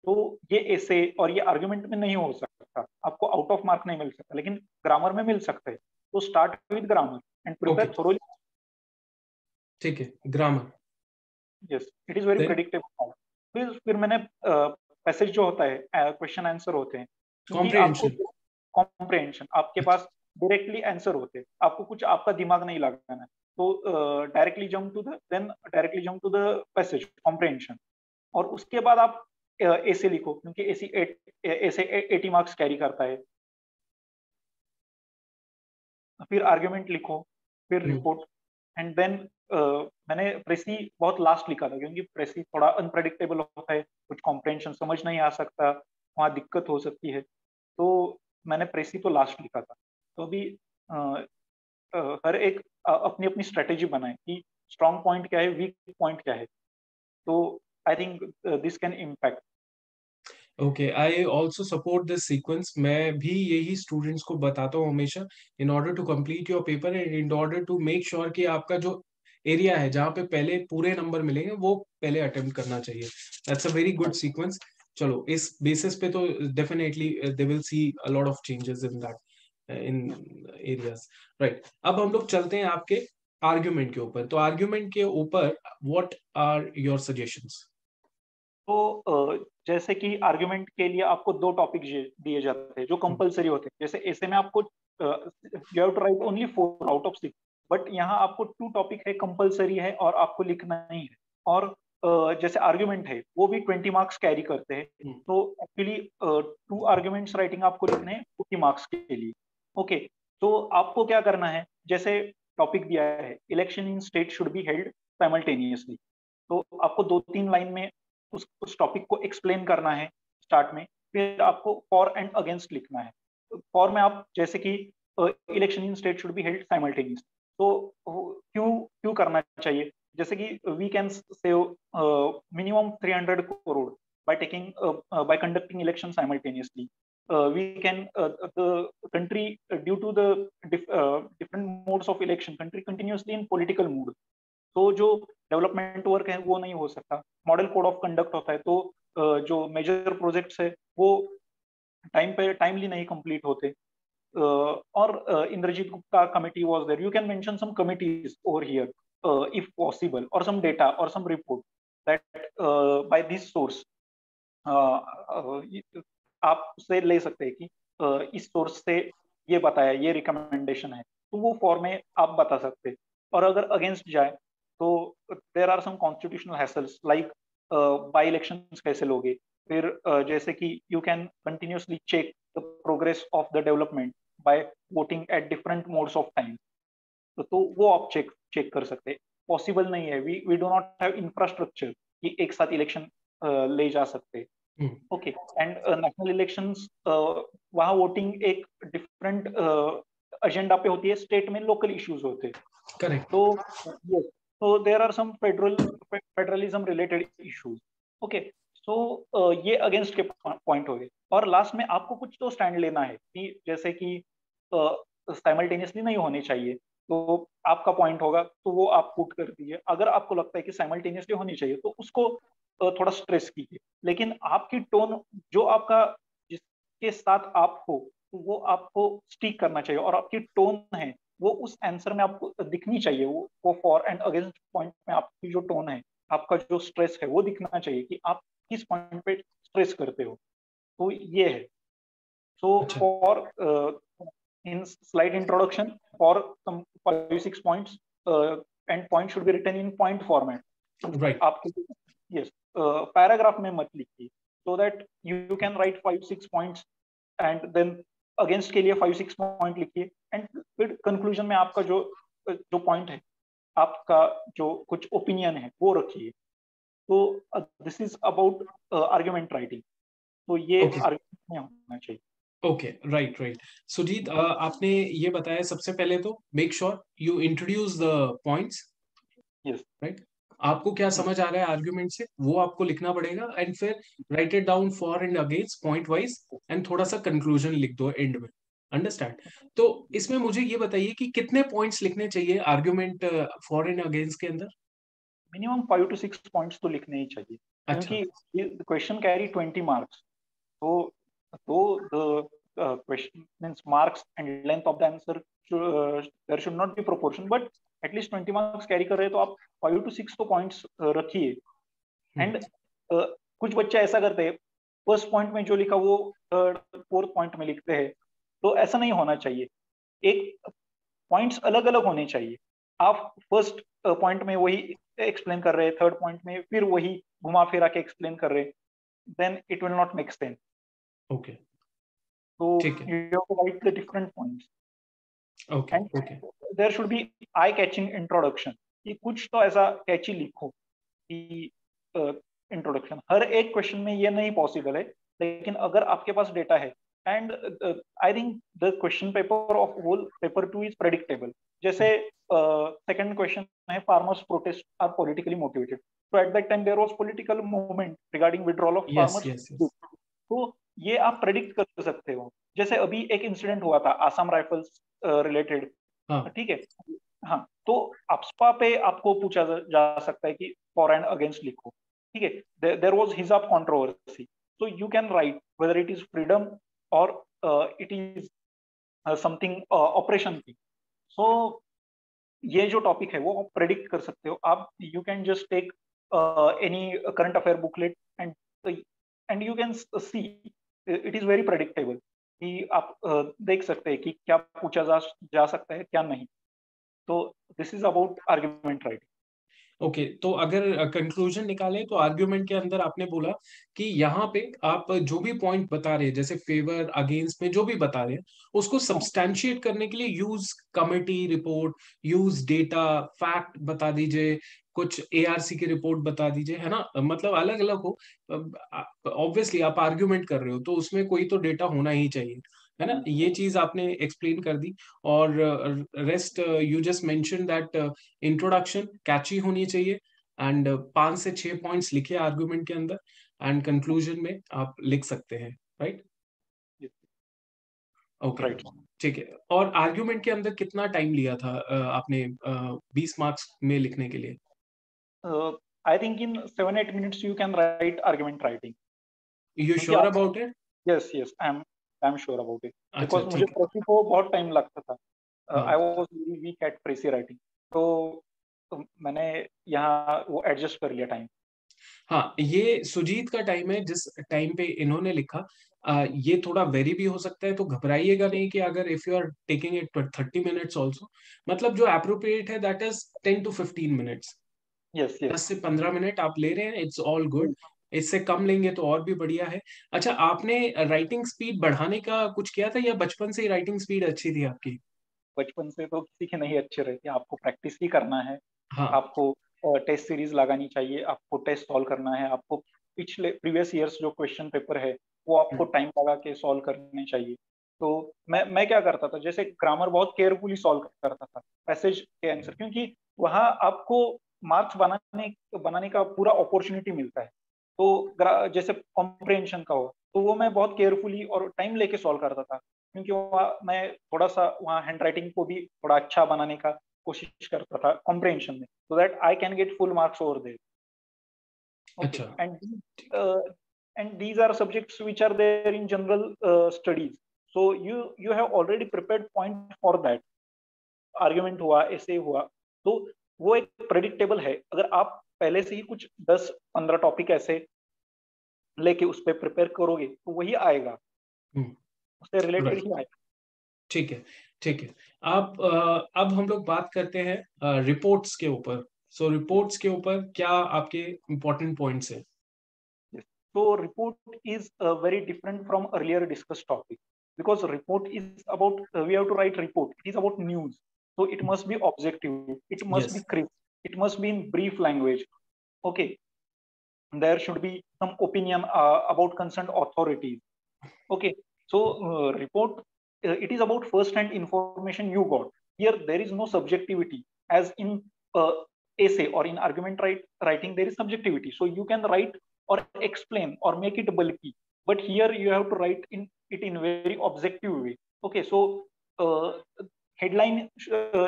तो ये ऐसे और ये आर्ग्यूमेंट में नहीं हो सकता, आपको आउट ऑफ मार्क नहीं मिल सकता, लेकिन ग्रामर में मिल सकता है। तो start with grammar and okay, prepare thoroughly. ठीक है, grammar. Yes, it is very then predictable. फिर मैंने पैसेज जो होता है, क्वेश्चन आंसर होते हैं, क्योंकि आपको कॉम्प्रिहेंशन। कॉम्प्रिहेंशन, आपके पास डायरेक्टली आंसर होते हैं, आपको कुछ आपका दिमाग नहीं लगाना है। तो directly jump to the passage comprehension, और उसके बाद आप ऐसे लिखो, क्योंकि ऐसे 80 मार्क्स कैरी करता है। फिर आर्ग्यूमेंट लिखो, फिर रिपोर्ट, एंड देन मैंने प्रेसी बहुत लास्ट लिखा था, क्योंकि प्रेसी थोड़ा अनप्रेडिक्टेबल होता है, कुछ कॉम्प्रहेंशन समझ नहीं आ सकता, वहाँ दिक्कत हो सकती है। तो मैंने प्रेसी तो लास्ट लिखा था। तो अभी हर एक अपनी अपनी स्ट्रेटेजी बनाए कि स्ट्रॉन्ग पॉइंट क्या है, वीक पॉइंट क्या है। तो I think this can impact. Okay, I also support this sequence. मैं भी यही स्टूडेंट्स को बताता हूँ हमेशा, in order to complete your paper and in order to make sure कि आपका जो एरिया है जहाँ पे पहले पूरे नंबर मिलेंगे वो पहले अटेम्प्ट करना चाहिए। That's a very good sequence. चलो, इस बेसिस पे तो definitely they will see a lot of changes in that, in areas. Right, अब हम लोग चलते हैं आपके आर्ग्यूमेंट के ऊपर। तो आर्ग्यूमेंट के ऊपर व्हाट आर योर सजेशंस? तो जैसे कि आर्ग्यूमेंट के लिए आपको 2 टॉपिक दिए जाते हैं जो कंपलसरी होते हैं। जैसे ऐसे में आपको you have to write only 4 out of 6, but यहाँ आपको 2 टॉपिक है, कंपलसरी है और आपको लिखना नहीं है। और जैसे आर्ग्यूमेंट है वो भी 20 मार्क्स कैरी करते हैं। तो एक्चुअली 2 आर्ग्यूमेंट्स राइटिंग आपको लिखने हैं 50 मार्क्स के लिए। ओके, तो आपको क्या करना है, जैसे टॉपिक दिया है election in state should be held simultaneously, तो आपको 2-3 लाइन में उस टॉपिक को एक्सप्लेन करना है स्टार्ट में। फिर आपको फॉर एंड अगेंस्ट लिखना है। फॉर में आप जैसे कि election in state should be held simultaneous, तो क्यों क्यों करना चाहिए, जैसे कि we can save minimum 300 crore by conducting election simultaneously. We can the country due to the different modes of election, country continuously in political mood, तो जो development work है वो नहीं हो सकता। मॉडल कोड ऑफ कंडक्ट होता है, तो जो मेजर प्रोजेक्ट्स है वो टाइमली नहीं कंप्लीट होते। और Indrajit Gupta committee was there, you can mention some committees over here if possible, और सम डेटा और some report that by this source आप उससे ले सकते हैं कि इस सोर्स से ये बताया, ये रिकमेंडेशन है, तो वो फॉर्म में आप बता सकते हैं। और अगर अगेंस्ट जाए तो there are some constitutional hassles like by elections कैसे लोगे, फिर जैसे कि you can continuously check the progress of the development by voting at different modes of time, तो वो आप चेक कर सकते हैं। पॉसिबल नहीं है, we do not have infrastructure कि एक साथ इलेक्शन ले जा सकते। ओके, एंड नेशनल इलेक्शंस वहाँ वोटिंग एक डिफरेंट एजेंडा पे होती है, स्टेट में लोकल इश्यूज होते हैं। करेक्ट। तो yes, so there are some federalism related issues. Okay, so ये अगेंस्ट के पॉइंट हो गए। और लास्ट में आपको कुछ तो स्टैंड लेना है कि जैसे कि साइमल्टेनियसली नहीं होने चाहिए, तो आपका पॉइंट होगा तो वो आप पुट कर दीजिए। अगर आपको लगता है कि साइमल्टेनियसली होनी चाहिए तो उसको थोड़ा स्ट्रेस कीजिए, लेकिन आपकी टोन जो आपका जिसके साथ आप हो तो वो आपको स्टिक करना चाहिए, और आपकी टोन है वो उस आंसर में आपको दिखनी चाहिए। वो फॉर एंड अगेंस्ट पॉइंट में आपकी जो टोन है, आपका जो स्ट्रेस है वो दिखना चाहिए कि आप किस पॉइंट पे स्ट्रेस करते हो। तो ये है। सो अच्छा, for in slide introduction for some 5-6 points, and point should be written in point format. Right. आपके yes, पैराग्राफ में मत लिखिए, so that you can write 5-6 points and then against के लिए 5-6 पॉइंट लिखिए, एंड फिर कंक्लूजन में आपका जो जो पॉइंट है, आपका जो कुछ ओपिनियन है वो रखिए। तो this is about argument writing, तो ये ओके, आर्ग्यूमेंट में होना चाहिए। Okay, right, right. सुजीत, आपने ये बताया, सबसे पहले तो make sure you introduce the points. Yes, right, आपको क्या समझ आ रहा है आर्ग्यूमेंट से वो आपको लिखना पड़ेगा, एंड फिर right it down for and against point wise, and थोड़ा सा कंक्लूजन लिख दो एंड में। अंडरस्टैंड? तो इसमें मुझे ये बताइए कि कितने पॉइंट्स लिखने चाहिए आर्ग्यूमेंट फॉर एंड अगेंस्ट के अंदर? मिनिमम 5-6 पॉइंट्स तो लिखने ही चाहिए। अच्छा, क्योंकि क्वेश्चन कैरी 20 मार्क्स, तो the question means marks and length of the answer there should not be proportion, but at least 20 marks carry कर रहे हैं तो आप 5 to 6 तो पॉइंट्स रखिए. एंड कुछ बच्चे ऐसा करते हैं, फर्स्ट पॉइंट में जो लिखा वो थर्ड फोर्थ पॉइंट में लिखते हैं, तो ऐसा नहीं होना चाहिए. एक पॉइंट्स अलग अलग होने चाहिए. आप फर्स्ट पॉइंट में वही एक्सप्लेन कर रहे हैं, थर्ड पॉइंट में फिर वही घुमा फिरा के एक्सप्लेन कर रहे हैं, then it will not make sense. Okay, तो ठीक है, you have to write the different points okay, and okay, there should be eye catching introduction, कि कुछ तो ऐसा कैची लिखो कि इंट्रोडक्शन. हर एक क्वेश्चन में ये नहीं पॉसिबल है, लेकिन अगर आपके पास डेटा है and I think the question paper of whole paper 2 is predictable. जैसे सेकंड क्वेश्चन है, farmers protest are politically motivated, तो at that time there was political movement regarding withdrawal of yes, farmers. Yes, yes, तो ये आप predict कर सकते हो. जैसे अभी एक इंसिडेंट हुआ था आसाम राइफल्स रिलेटेड, हाँ, ठीक है. हाँ, तो अप्सपा पे आपको पूछा जा सकता है कि फॉर एंड अगेंस्ट लिखो, ठीक है. देयर वाज हिजाब controversy, so you can write whether it is freedom or it is something operation thing. So ये जो टॉपिक है वो आप प्रेडिक्ट कर सकते हो. आप you can just take any current affair booklet and you can see it is very predictable, कि आप देख सकते हैं कि क्या पूछा जा सकता है क्या नहीं. तो this is about argument writing. Okay. तो अगर कंक्लूजन निकाले तो आर्ग्यूमेंट के अंदर आपने बोला कि यहाँ पे आप जो भी पॉइंट बता रहे हैं, जैसे फेवर अगेंस्ट में जो भी बता रहे हैं, उसको सब्सटैंशिएट करने के लिए use committee report, use data, fact बता दीजिए, कुछ एआरसी की रिपोर्ट बता दीजिए, है ना, मतलब अलग अलग हो. ऑब्वियसली आप आर्ग्यूमेंट कर रहे हो तो उसमें कोई तो डेटा होना ही चाहिए, है ना. ये चीज आपने एक्सप्लेन कर दी. और rest you just mention that introduction catchy होनी चाहिए, एंड 5 से 6 पॉइंट्स लिखे आर्गुमेंट के अंदर, एंड कंक्लूजन में आप लिख सकते हैं, राइट. Okay, right. ठीक है. और आर्गुमेंट के अंदर कितना टाइम लिया था आपने 20 मार्क्स में लिखने के लिए? I think in 7-8 minutes you can write argument writing. You क्योंकि sure about it? Yes yes I am sure about it, अच्छा, बिकॉज मुझे ठीक है. प्रेसी को बहुत टाइम लगता था. हाँ, I was very weak at precis writing, तो मैंने यहाँ वो एडजस्ट कर लिया टाइम. हाँ, ये सुजीत का टाइम है जिस टाइम पे इन्होंने लिखा. ये थोड़ा वेरी भी हो सकता है, तो घबराइएगा नहीं कि अगर if you are taking it 30 minutes also, मतलब जो अप्रोप्रिएट है that is 10 to 15 minutes. Yes 10 yes. से 15 मिनट आप ले रहे हैं, इट्स ऑल गुड. इससे कम लेंगे तो और भी बढ़िया है. अच्छा, आपने राइटिंग स्पीड बढ़ाने का कुछ किया था या बचपन से ही राइटिंग स्पीड अच्छी थी आपकी? बचपन से तो किसी के नहीं अच्छे रहते, आपको प्रैक्टिस ही करना है. हाँ. आपको टेस्ट सीरीज लगानी चाहिए, आपको टेस्ट सॉल्व करना है, आपको पिछले प्रीवियस ईयर्स जो क्वेश्चन पेपर है वो आपको टाइम लगा के सॉल्व करने चाहिए. तो मैं क्या करता था, जैसे ग्रामर बहुत केयरफुली सॉल्व करता था, पैसेज के आंसर, क्योंकि वहाँ आपको मार्क्स बनाने बनाने का पूरा अपॉर्चुनिटी मिलता है. तो जैसे कॉम्प्रिहेंशन का हो तो वो मैं बहुत केयरफुली और टाइम लेके सॉल्व करता था, क्योंकि वहाँ मैं थोड़ा सा वहाँ हैंड राइटिंग को भी थोड़ा अच्छा बनाने का कोशिश करता था कॉम्प्रिहेंशन में, so that I can get full marks over there. Okay, अच्छा, and these are subjects which are there in general studies. So you have already prepared point for that. Argument हुआ, essay हुआ, तो वो एक predictable है. अगर आप पहले से ही कुछ 10-15 टॉपिक ऐसे लेके उस पर प्रिपेयर करोगे तो वही आएगा, उससे रिलेटेड राइट, ही आएगा. ठीक है, ठीक है. आप अब हम लोग बात करते हैं रिपोर्ट्स के ऊपर. सो रिपोर्ट्स के ऊपर क्या आपके इम्पोर्टेंट पॉइंट्स हैं? Yes. So report is very different from earlier discussed topic, because report is about we have to write report. It is about news, so it must be objective. It must be yes. crisp. It must be in brief language. Okay, there should be some opinion about concerned authorities. Okay, so report it is about first-hand information you got. Here there is no subjectivity, as in essay or in writing there is subjectivity. So you can write or explain or make it bulky, but here you have to write it in very objective way. Okay, so headline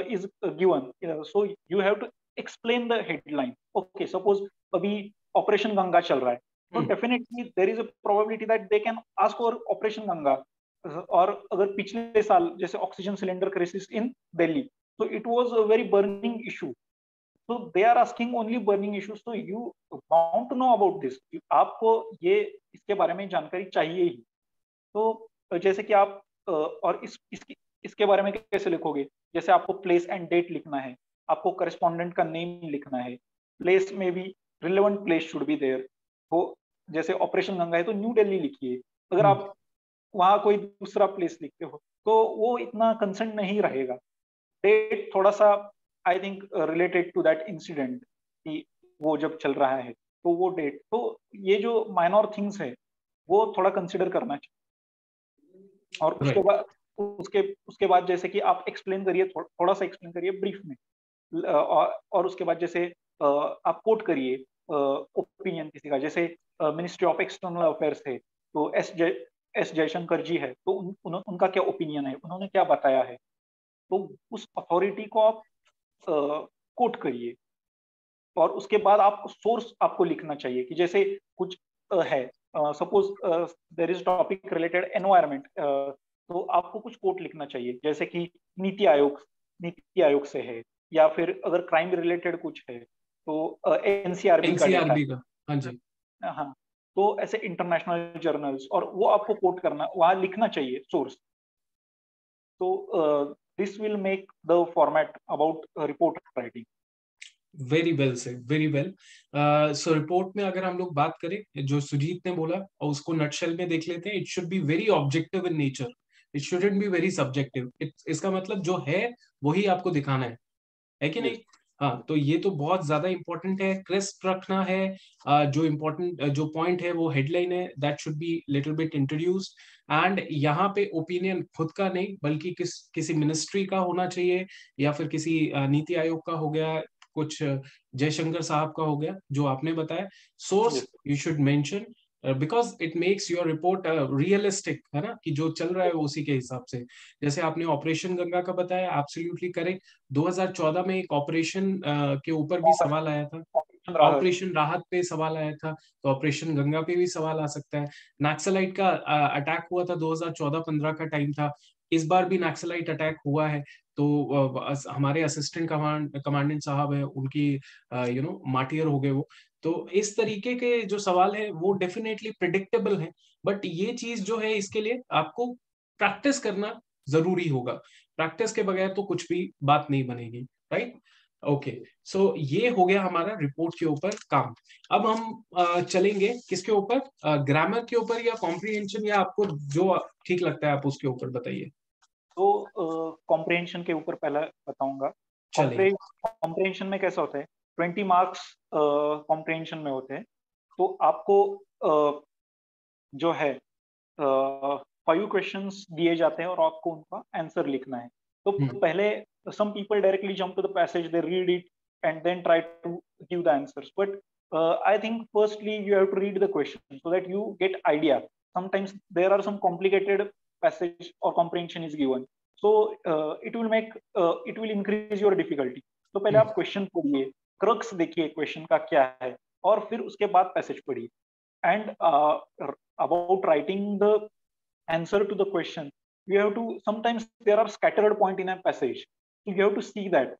is given, so you have to explain the headline. Okay, suppose अभी operation Ganga चल रहा है, तो hmm, definitely there is a probability that they can ask for operation Ganga. और अगर पिछले साल जैसे oxygen cylinder crisis in Delhi, तो it was a very burning issue, तो they are asking only burning issues, तो you want to know about this, आपको ये इसके बारे में जानकारी चाहिए ही। तो जैसे कि आप और इसके बारे में कैसे लिखोगे, जैसे आपको प्लेस एंड डेट लिखना है, आपको करेस्पॉन्डेंट का नेम लिखना है, प्लेस में भी relevant place should be there. वो जैसे ऑपरेशन गंगा है तो न्यू दिल्ली लिखिए, अगर हम्म, आप वहां कोई दूसरा प्लेस लिखते हो तो वो इतना कंसर्न नहीं रहेगा। डेट थोड़ा सा I think related to that incident, कि वो जब चल रहा है तो वो डेट, तो ये जो माइनर थिंग्स है वो थोड़ा कंसिडर करना चाहिए। और उसके राइट। बाद उसके बाद जैसे कि आप एक्सप्लेन करिए, थोड़ा सा एक्सप्लेन करिए ब्रीफ में, और उसके बाद जैसे आप कोट करिए ओपिनियन किसी का, जैसे मिनिस्ट्री ऑफ एक्सटर्नल अफेयर्स है तो एस जयशंकर जी है, तो उनका क्या ओपिनियन है, उन्होंने क्या बताया है, तो उस अथॉरिटी को आप कोट करिए। और उसके बाद आप सोर्स आपको लिखना चाहिए, कि जैसे कुछ है, suppose there is topic related environment, तो आपको कुछ कोट लिखना चाहिए, जैसे कि नीति आयोग से है, या फिर अगर क्राइम रिलेटेड कुछ है तो एनसीआरबी का डेटा एनसीआरबी का, हाँ है। जी। हाँ, तो ऐसे इंटरनेशनल जर्नल्स, और वो आपको कोट करना, वहां लिखना चाहिए सोर्स। तो this will make the format about report writing. Very well से, वेरी वेल। सो रिपोर्ट में अगर हम लोग बात करें जो सुजीत ने बोला और उसको नटशेल में देख लेते हैं, it should be very objective in nature, it shouldn't be very subjective. इसका मतलब जो है वही आपको दिखाना है कि नहीं? यस। हाँ, तो ये तो बहुत ज्यादा इंपॉर्टेंट है, क्रिस्प रखना है। जो इम्पोर्टेंट जो पॉइंट है वो हेडलाइन है, that should be little bit introduced. And यहाँ पे ओपिनियन खुद का नहीं बल्कि किसी मिनिस्ट्री का होना चाहिए, या फिर किसी नीति आयोग का हो गया, कुछ जयशंकर साहब का हो गया जो आपने बताया। Source yes. You should mention, because it makes your report realistic, है ना, कि जो चल रहा है वो उसी के हिसाब से। जैसे आपने ऑपरेशन गंगा का बताया, एब्सोल्युटली करेक्ट। 2014 में एक ऑपरेशन के ऊपर भी सवाल आया था, ऑपरेशन राहत। ऑपरेशन राहत पे सवाल आया था, तो ऑपरेशन गंगा पे भी सवाल आ सकता है। नक्सलाइट का अटैक हुआ था, 2014-15 का टाइम था। इस बार भी नक्सलाइट अटैक हुआ है, तो हमारे असिस्टेंट कमांडेंट साहब है, उनकी मार्टियर हो गए वो। तो इस तरीके के जो सवाल है वो डेफिनेटली प्रिडिक्टेबल है। बट ये चीज जो है, इसके लिए आपको प्रैक्टिस करना जरूरी होगा। प्रैक्टिस के बगैर तो कुछ भी बात नहीं बनेगी, राइट? ओके। सो ये हो गया हमारा रिपोर्ट के ऊपर काम। अब हम चलेंगे किसके ऊपर, ग्रामर के ऊपर या कॉम्प्रिहेंशन, या आपको जो ठीक लगता है आप उसके ऊपर बताइए। तो कॉम्प्रिहेंशन के ऊपर पहला बताऊंगा। चलिए। कॉम्प्रिहेंशन में कैसा होता है, 20 मार्क्स कॉम्प्रिहेंशन में होते हैं। तो आपको जो है 5 क्वेश्चंस दिए जाते हैं और आपको उनका आंसर लिखना है। तो हम्म, पहले some people directly jump to the passage, they read it and then try to give the answers, but I think firstly you have to read the question so that you get idea. Sometimes there are some complicated passage or comprehension is given, so it will increase your difficulty. तो पहले हम्म, आप question पढ़िए, crux देखिए question का क्या है, और फिर उसके बाद पैसेज पढ़िए। And about writing the answer to the question, you have to, sometimes there are scattered point in a passage, so you have to see that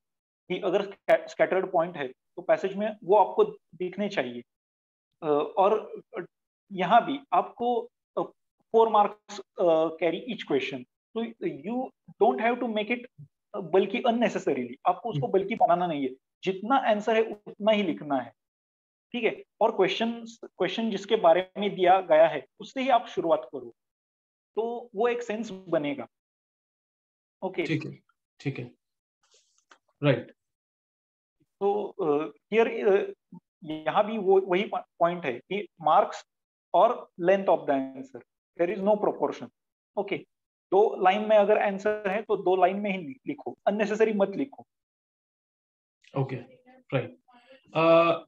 कि अगर scattered point है तो पैसेज में वो आपको दिखने चाहिए। और यहाँ भी आपको 4 marks कैरी ईच क्वेश्चन, तो you don't have to make it bulky unnecessarily, आपको हम्म, उसको बल्कि बनाना नहीं है, जितना आंसर है उतना ही लिखना है। ठीक है, और क्वेश्चन जिसके बारे में दिया गया है उससे ही आप शुरुआत करो, तो वो एक सेंस बनेगा। ओके। ठीक है, ठीक है, राइट। तो हियर यहाँ भी वो वही पॉइंट है कि मार्क्स और length of the answer, there is no proportion. Okay, 2 line में अगर आंसर है तो 2 लाइन में ही लिखो, अननेसेसरी मत लिखो। Okay, right.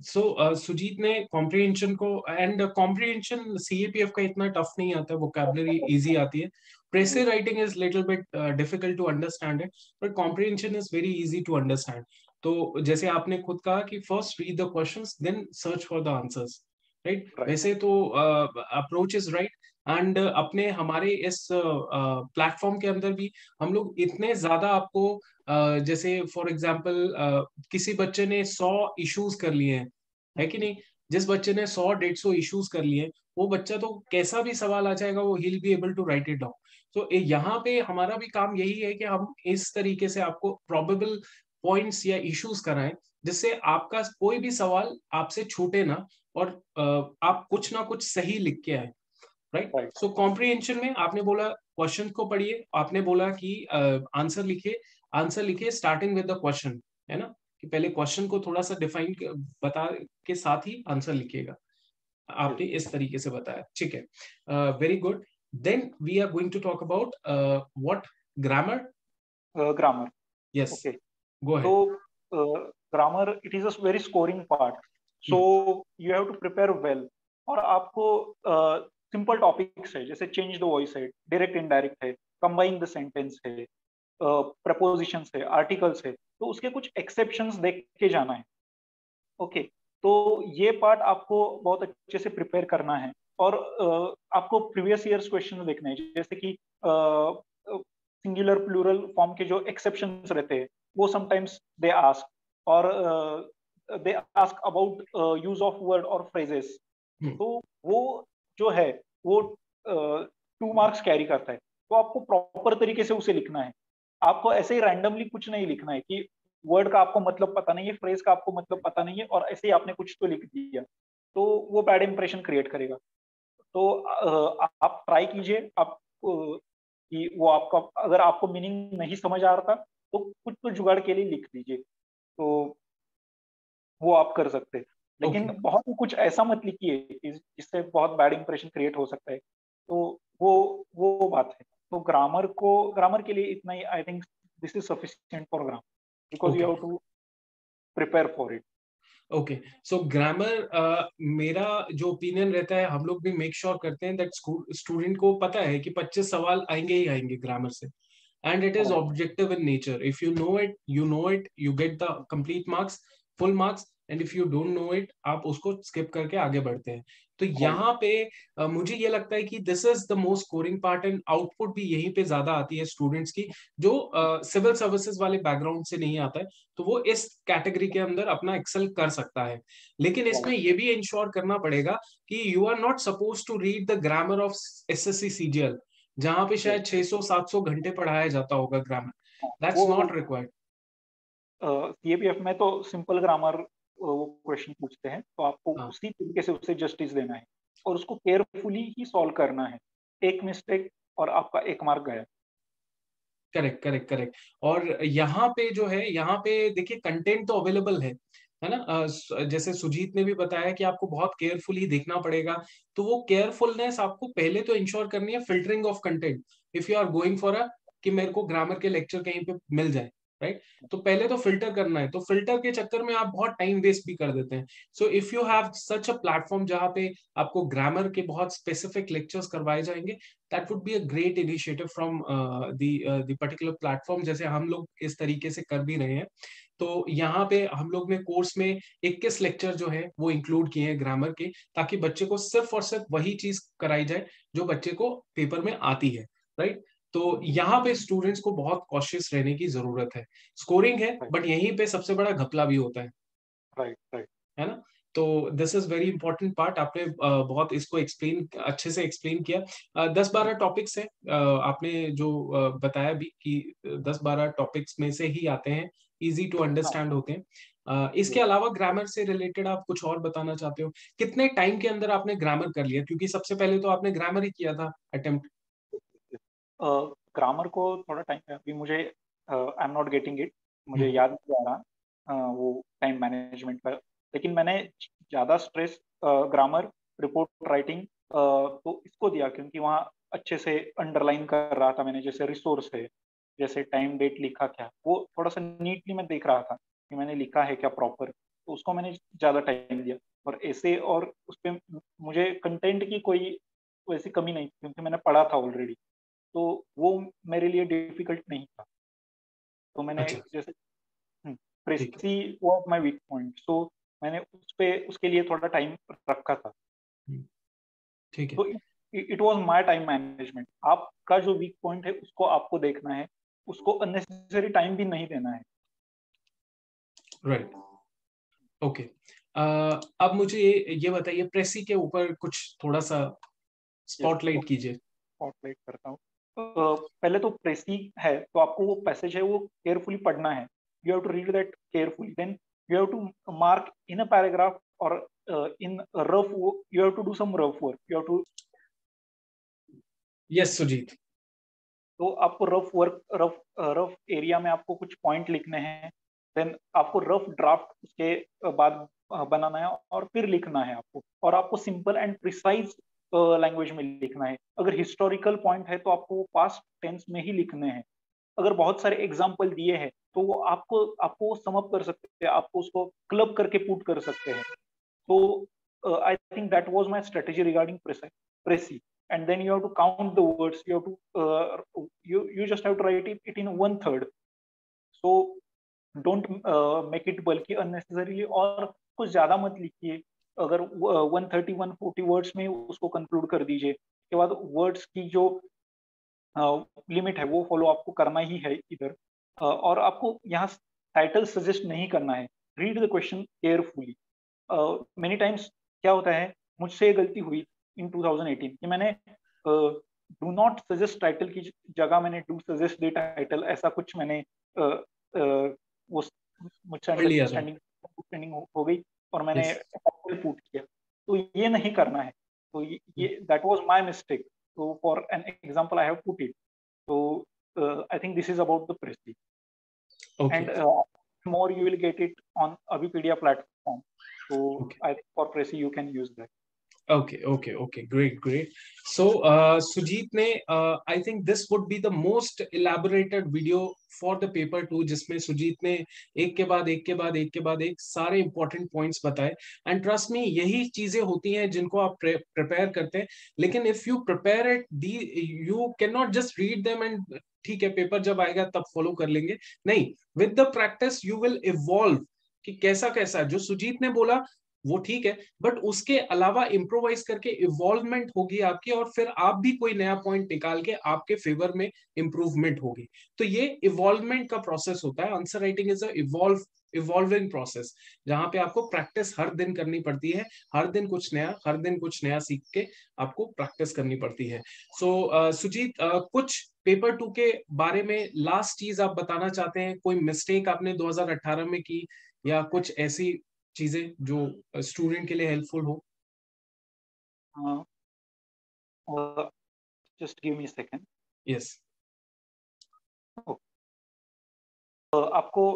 सो सुजीत ने कॉम्प्रिहेंशन को, एंड कॉम्प्रिहेंशन सीएपीएफ का इतना टफ नहीं आता है, वोकैबुलरी इजी आती है। Precis writing is little bit difficult to understand it, but comprehension is very easy to understand. तो जैसे आपने खुद कहा कि first read the questions, then search for the answers, right? Right. वैसे तो approach is right. एंड अपने हमारे इस प्लेटफॉर्म के अंदर भी हम लोग इतने ज्यादा आपको जैसे फॉर एग्जांपल किसी बच्चे ने 100 इश्यूज कर लिए हैं, है कि नहीं? जिस बच्चे ने 100-150 इश्यूज कर लिए, वो बच्चा तो कैसा भी सवाल आ जाएगा वो ही will be able to write it down. तो यहाँ पे हमारा भी काम यही है कि हम इस तरीके से आपको प्रोबेबल पॉइंट्स या इश्यूज कराएं, जिससे आपका कोई भी सवाल आपसे छूटे ना, और आप कुछ ना कुछ सही लिख के आए, राइट? सो कॉम्प्रिहेंशन में आपने बोला क्वेश्चन को पढ़िए, आपने बोला कि आंसर लिखिए, आंसर लिखिए स्टार्टिंग विद द क्वेश्चन, है ना? कि पहले क्वेश्चन को थोड़ा सा डिफाइन बता के साथ ही आंसर लिखिएगा। आपने इस तरीके से बताया, ठीक है, very good. Then we are going to talk about what? Grammar. Grammar, yes, okay. Go ahead. So grammar, it is a very scoring part, so you have to prepare well. और आपको सिंपल टॉपिक्स है, जैसे change the voice है, direct indirect है, combine the sentence है, propositions है, articles है, तो उसके कुछ एक्सेप्शंस देख के जाना है, ओके। तो ये पार्ट आपको बहुत अच्छे से प्रिपेयर करना है, और आपको प्रीवियस ईयर्स क्वेश्चन देखने हैं, जैसे कि सिंगुलर प्लूरल फॉर्म के जो एक्सेप्शंस रहते हैं वो समटाइम्स दे आस्क, और they ask about use of word और फ्रेजेस। तो वो जो है वो 2 मार्क्स कैरी करता है, तो आपको प्रॉपर तरीके से उसे लिखना है। आपको ऐसे ही रैंडमली कुछ नहीं लिखना है कि वर्ड का आपको मतलब पता नहीं है, फ्रेज का आपको मतलब पता नहीं है, और ऐसे ही आपने कुछ तो लिख दिया, तो वो बैड इंप्रेशन क्रिएट करेगा। तो आप ट्राई कीजिए, आप कि वो आपका, अगर आपको मीनिंग नहीं समझ आ रहा था तो कुछ तो जुगाड़ के लिए लिख दीजिए, तो वो आप कर सकते हैं। लेकिन Okay. बहुत कुछ ऐसा मत लिखिए जिससे बहुत बैड इंप्रेशन क्रिएट हो सकता है, तो वो बात है। तो ग्रामर के लिए इतना ही, I think this is sufficient for grammar, because you Okay. Have to prepare for it. Okay, so grammar, मेरा जो ओपिनियन रहता है, हम लोग भी मेक श्योर करते हैं दैट स्टूडेंट को पता है कि 25 सवाल आएंगे ही आएंगे ग्रामर से, and it is objective in nature. If you know it, you get the complete marks, full marks, and if you don't know it, आप उसको स्किप करके आगे बढ़ते हैं। तो यहाँ पे मुझे ये लगता है कि this is the most scoring part, and output भी यहीं पे ज्यादा आती है स्टूडेंट्स की, जो सिविल सर्विसेज वाले बैकग्राउंड से नहीं आता है, तो वो इस कैटेगरी के अंदर अपना एक्सेल कर सकता है। लेकिन इसमें ये भी इंश्योर करना पड़ेगा कि you are not suppose to read the grammar of SSC CGL, जहां पे शायद 600-700 घंटे पढ़ाया जाता होगा ग्रामर। दैट्स वो नॉट रिक्वायर्ड। सीएपीएफ में तो सिंपल ग्रामर वो क्वेश्चन पूछते हैं, तो आपको हाँ, उसी तरीके से उसे जस्टिस देना है, और उसको केयरफुली ही सॉल्व करना है। एक मिस्टेक और आपका 1 मार्क गया। Correct correct correct. और यहाँ पे जो है, यहाँ पे देखिए कंटेंट तो अवेलेबल है ना? जैसे सुजीत ने भी बताया कि आपको बहुत केयरफुली देखना पड़ेगा, तो वो केयरफुलनेस आपको पहले तो इंश्योर करनी है, filtering of content. If you are going for a कि मेरे को ग्रामर के लेक्चर कहीं पे मिल जाए, राइट? तो पहले तो फिल्टर करना है, तो फिल्टर के चक्कर में आप बहुत टाइम वेस्ट भी कर देते हैं। So if you have such a platform जहाँ पे आपको ग्रामर के बहुत स्पेसिफिक लेक्चर्स करवाए जाएंगे, that would be a great initiative from the particular platform, जैसे हम लोग इस तरीके से कर भी रहे हैं। तो यहाँ पे हम लोग ने कोर्स में 21 लेक्चर जो है वो इंक्लूड किए हैं ग्रामर के, ताकि बच्चे को सिर्फ और सिर्फ वही चीज कराई जाए जो बच्चे को पेपर में आती है, राइट? तो यहाँ पे स्टूडेंट्स को बहुत कॉशियस रहने की जरूरत है। स्कोरिंग है, बट यहीं पे सबसे बड़ा घपला भी होता राइट राइट। है ना? तो this is very important part. आपने बहुत इसको एक्सप्लेन, अच्छे से एक्सप्लेन किया। 10-12 टॉपिक्स है, आपने जो बताया भी कि 10-12 टॉपिक्स में से ही आते हैं, इजी टू अंडरस्टैंड होते हैं। इसके अलावा ग्रामर से रिलेटेड आप कुछ और बताना चाहते हो? कितने टाइम के अंदर आपने ग्रामर कर लिया, क्योंकि सबसे पहले तो आपने ग्रामर ही किया था अटेम्प्ट। ग्रामर को थोड़ा टाइम है अभी मुझे, I am not getting it, मुझे हम्म। याद नहीं आ रहा वो टाइम मैनेजमेंट का। लेकिन मैंने ज़्यादा स्ट्रेस ग्रामर, रिपोर्ट राइटिंग, तो इसको दिया, क्योंकि वहाँ अच्छे से अंडरलाइन कर रहा था मैंने, जैसे रिसोर्स है, जैसे टाइम डेट लिखा क्या, वो थोड़ा सा नीटली मैं देख रहा था कि मैंने लिखा है क्या प्रॉपर, तो उसको मैंने ज़्यादा टाइम दिया। और ऐसे, और उस पर मुझे कंटेंट की कोई वैसी कमी नहीं, क्योंकि मैंने पढ़ा था ऑलरेडी। तो वो मेरे लिए डिफिकल्ट नहीं था। तो मैंने अच्छा, जैसे ठीक है। प्रेसी वाज माय वीक पॉइंट, सो मैंने उसके लिए थोड़ा टाइम रखा था। हुँ, ठीक है। तो it was my time management. आपका जो वीक पॉइंट है उसको आपको देखना है, उसको अननेसेसरी टाइम भी नहीं देना है। Right, okay. अब मुझे ये बताइए, प्रेसी के ऊपर कुछ थोड़ा-सा यस, स्पॉटलाइट कीजिए। स्पॉटलाइट करता हूँ। पहले तो प्रेसी है तो आपको वो पैसेज है वो केयरफुली पढ़ना है। You have to read that carefully, then you have to mark in a paragraph और in rough, you have to do some rough work, you have to. Yes Sujit. तो आपको रफ एरिया में आपको कुछ पॉइंट लिखने हैं, देन आपको rough draft उसके बाद बनाना है और फिर लिखना है आपको, और आपको सिंपल एंड प्रिसाइज लैंग्वेज में लिखना है। अगर हिस्टोरिकल पॉइंट है तो आपको वो पास्ट टेंस में ही लिखने हैं। अगर बहुत सारे एग्जाम्पल दिए हैं तो वो आपको आपको सम अप कर सकते हैं, आपको उसको क्लब करके पुट कर सकते हैं। So I think that was my strategy regarding Prezi. And then you have to count the words. You have to you just have to write it in 1/3. So don't make it bulky unnecessarily, और कुछ ज्यादा मत लिखिए। अगर 130 140 words में उसको conclude कर दीजिए। उसके बाद वर्ड्स की जो लिमिट है वो फॉलो आपको करना ही है इधर। और आपको यहाँ टाइटल सजेस्ट नहीं करना है। Read the question carefully. Many times क्या होता है, मुझसे ये गलती हुई इन 2018 कि मैंने डू नॉट सजेस्ट टाइटल की जगह मैंने डू सजेस्ट द टाइटल, ऐसा कुछ मैंने वो मुझसे पढ़ लिया था। अंडरस्टैंडिंग हो गई और मैंने यस, पुट किया। तो ये नहीं करना है। तो ये दैट वाज माय मिस्टेक। तो for an example I have put it. तो I think this is about the prestige, okay, and more you will get it on Avipedia platform. So okay. I think for Prezi you can use that. Okay, okay, okay. Great, great. So, Sujit ने, I think this would be the most elaborated video for the paper 2, जिसमें सुजीत ने एक के बाद एक के बाद एक के बाद एक सारे important points बताए। And trust me, यही चीजें होती हैं जिनको आप prepare करते हैं। लेकिन if you prepare it, you cannot just read them and ठीक है पेपर जब आएगा तब फॉलो कर लेंगे। नहीं, with the practice you will evolve कि कैसा कैसा जो सुजीत ने बोला वो ठीक है, बट उसके अलावा इम्प्रोवाइज करके इवॉल्वमेंट होगी आपकी, और फिर आप भी कोई नया पॉइंट निकाल के आपके फेवर में इम्प्रूवमेंट होगी। तो ये इवॉल्वमेंट का प्रोसेस होता है। Answer writing is evolving process, जहां पे आपको प्रैक्टिस हर दिन करनी पड़ती है। हर दिन कुछ नया, हर दिन कुछ नया सीख के आपको प्रैक्टिस करनी पड़ती है। सो सुजीत, कुछ पेपर 2 के बारे में लास्ट चीज आप बताना चाहते हैं? कोई मिस्टेक आपने 2018 में की, या कुछ ऐसी चीजें जो स्टूडेंट के लिए हेल्पफुल हो? Uh, just give me a second. Yes. आपको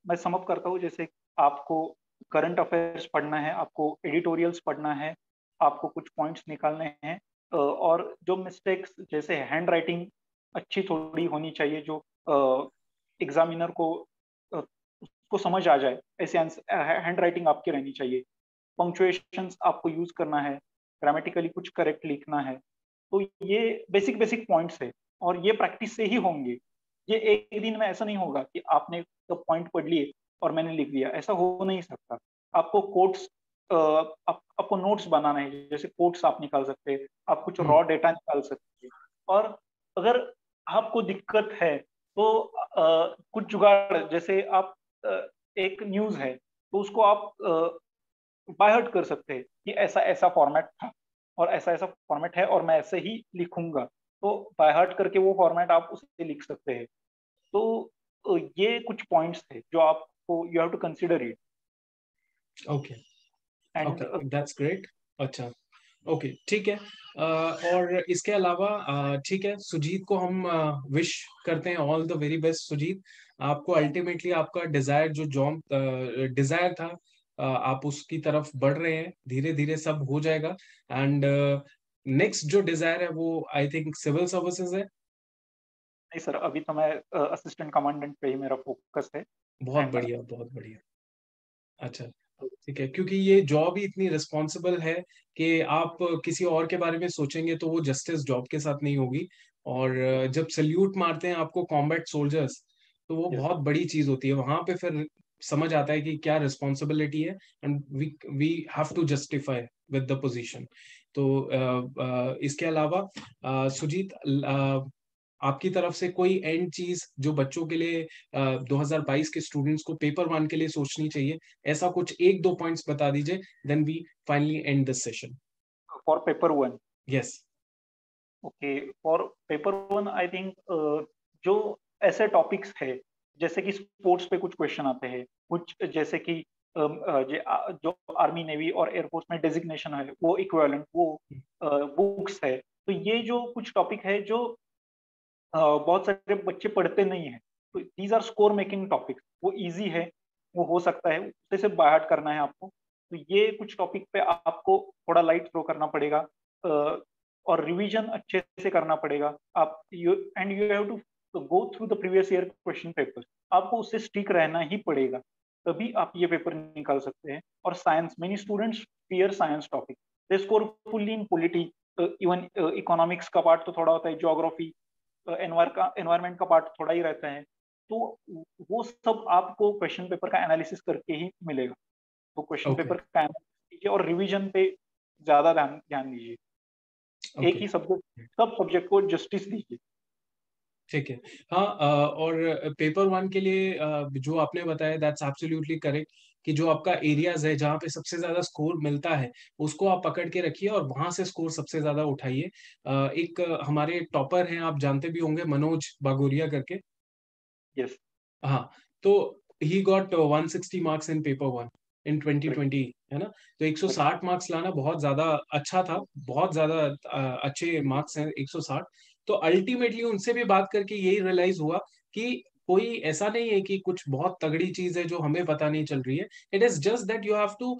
मैं समअप करता हूँ। जैसे आपको करंट अफेयर्स पढ़ना है, आपको एडिटोरियल्स पढ़ना है, आपको कुछ पॉइंट्स निकालने हैं, और जो मिस्टेक्स जैसे हैंड राइटिंग अच्छी थोड़ी होनी चाहिए, जो एग्जामिनर को उसको समझ आ जाए, ऐसे हैंड राइटिंग आपकी रहनी चाहिए। पंक्चुएशंस आपको यूज करना है, ग्रामेटिकली कुछ करेक्ट लिखना है। तो ये बेसिक बेसिक पॉइंट्स है और ये प्रैक्टिस से ही होंगे। ये एक दिन में ऐसा नहीं होगा कि आपने तो पॉइंट पढ़ लिए और मैंने लिख दिया, ऐसा हो नहीं सकता। आपको कोट्स आपको नोट्स बनाना है, जैसे कोट्स आप निकाल सकते हैं, आप कुछ रॉ डेटा निकाल सकते हैं। और अगर आपको दिक्कत है तो कुछ जुगाड़, जैसे आप एक न्यूज है तो उसको आप बाय हार्ट कर सकते हैं कि ऐसा ऐसा फॉर्मेट था और ऐसा ऐसा फॉर्मेट है और मैं ऐसे ही लिखूंगा। तो बाय हार्ट करके वो फॉर्मेट आप उसे लिख सकते हैं। तो ये कुछ पॉइंट्स थे जो आपको you have to consider it. Okay, and okay, that's great. अच्छा, ओके, ठीक है। और इसके अलावा ठीक है, सुजीत को हम विश करते हैं all the very best. Sujeet, आपको अल्टीमेटली आपका डिजायर, जो जॉब डिजायर था, आप उसकी तरफ बढ़ रहे हैं। धीरे धीरे सब हो जाएगा। एंड नेक्स्ट जो डिजायर है वो आई थिंक सिविल सर्विसेज है। नहीं सर, अभी तो मैं असिस्टेंट कमांडेंट पे ही मेरा फोकस है। बहुत एंड बढ़िया, बहुत बढ़िया। अच्छा, ठीक है, क्योंकि ये जॉब ही इतनी रिस्पॉन्सिबल है कि आप किसी और के बारे में सोचेंगे तो वो जस्टिस जॉब के साथ नहीं होगी। और जब सल्यूट मारते हैं आपको कॉम्बैट सोल्जर्स, तो वो यस। बहुत बड़ी चीज होती है। वहां पे फिर समझ आता है कि क्या रिस्पॉन्सिबिलिटी है, and we have to justify with the position. तो इसके अलावा सुजीत, आपकी तरफ से कोई एंड चीज जो बच्चों के लिए 2022 के स्टूडेंट्स को पेपर वन के लिए सोचनी चाहिए, ऐसा कुछ एक दो पॉइंट्स बता दीजिए, then we finally end this session. For paper one. Yes. Okay, for paper one I think जो ऐसे टॉपिक्स है, जैसे कि स्पोर्ट्स पे कुछ क्वेश्चन आते हैं, कुछ जैसे कि जो आर्मी नेवी और एयरफोर्स में डेजिग्नेशन है वो इक्विवेलेंट वो बुक्स है। तो ये जो कुछ टॉपिक है जो बहुत सारे बच्चे पढ़ते नहीं है, तो these are score making topics, वो इजी है, वो हो सकता है, उससे से बाय हार्ट करना है आपको। तो ये कुछ टॉपिक पे आपको थोड़ा लाइट थ्रो करना पड़ेगा, और रिवीजन अच्छे से करना पड़ेगा। आप you have to go through the previous year question paper, आपको उससे स्टिक रहना ही पड़ेगा, तभी आप ये पेपर निकाल सकते हैं। और science, many students fear science topic, they score fully in polity, even economics का पार्ट तो थोड़ा होता है, ज्योग्राफी, एनवायरमेंट का पार्ट थोड़ा ही रहता है। तो वो सब आपको क्वेश्चन पेपर का एनालिसिस करके ही मिलेगा। तो क्वेश्चन ओके। पेपर का एनालिसिस कीजिए और रिवीजन पे ज्यादा ध्यान ध्यान दीजिए। एक ओके। ही सब्जेक्ट, सब सब्जेक्ट को जस्टिस दीजिए। ठीक है। हाँ, और पेपर वन के लिए जो आपने बताया, दैट्स एब्सोल्युटली करेक्ट, कि जो आपका एरियाज है जहाँ पे सबसे ज्यादा स्कोर मिलता है, उसको आप पकड़ के रखिए और वहां से स्कोर सबसे ज्यादा उठाइए। एक हमारे टॉपर हैं, आप जानते भी होंगे, मनोज बागोरिया करके। यस। हाँ। तो he got 160 marks in paper one in correct. 2020, है ना। तो 160 मार्क्स लाना बहुत ज्यादा अच्छा था, बहुत ज्यादा अच्छे मार्क्स हैं 160। तो अल्टीमेटली उनसे भी बात करके यही रियलाइज हुआ कि कोई ऐसा नहीं है कि कुछ बहुत तगड़ी चीज है जो हमें पता नहीं चल रही है। It is just that you have to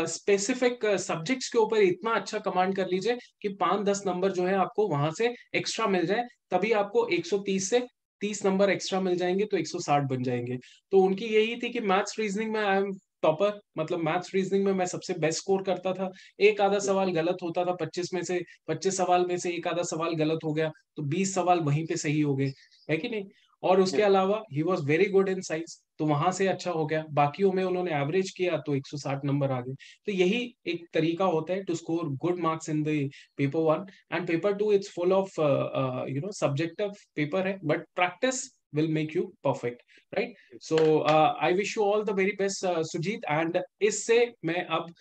specific subjects के ऊपर इतना अच्छा कमांड कर लीजिए कि 5-10 नंबर जो है आपको वहां से एक्स्ट्रा मिल जाए, तभी आपको 130 से 30 नंबर एक्स्ट्रा मिल जाएंगे तो 160 बन जाएंगे। तो उनकी यही थी कि मैथ्स रीजनिंग में आई एम टॉपर, मतलब मैथ्स रीजनिंग में मैं सबसे बेस्ट स्कोर करता था। एक आधा यस। सवाल गलत होता था, 25 सवाल में से एक आधा सवाल गलत हो गया, तो 20 सवाल वहीं पे सही हो गए, है कि नहीं। और उसके यस। अलावा he was very good in science, तो वहां से अच्छा हो गया। बाकियों में उन्होंने एवरेज किया तो 160 नंबर आ गए। तो यही एक तरीका होता है to score good marks in the paper one. And paper two it's full of subjective paper है, but practice will make you perfect, right? So I wish you all the very best, Sujit, and इससे मैं अब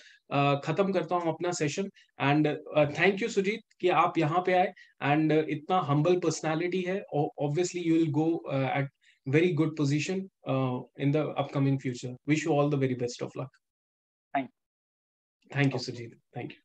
खत्म करता हूँ अपना session. And thank you Sujeet कि आप यहाँ पे आए, एंड इतना हम्बल पर्सनालिटी है, obviously you will go at very good position in the upcoming future. Wish you all the very best of luck. Thank Thank you, you. Sujit. Thank you.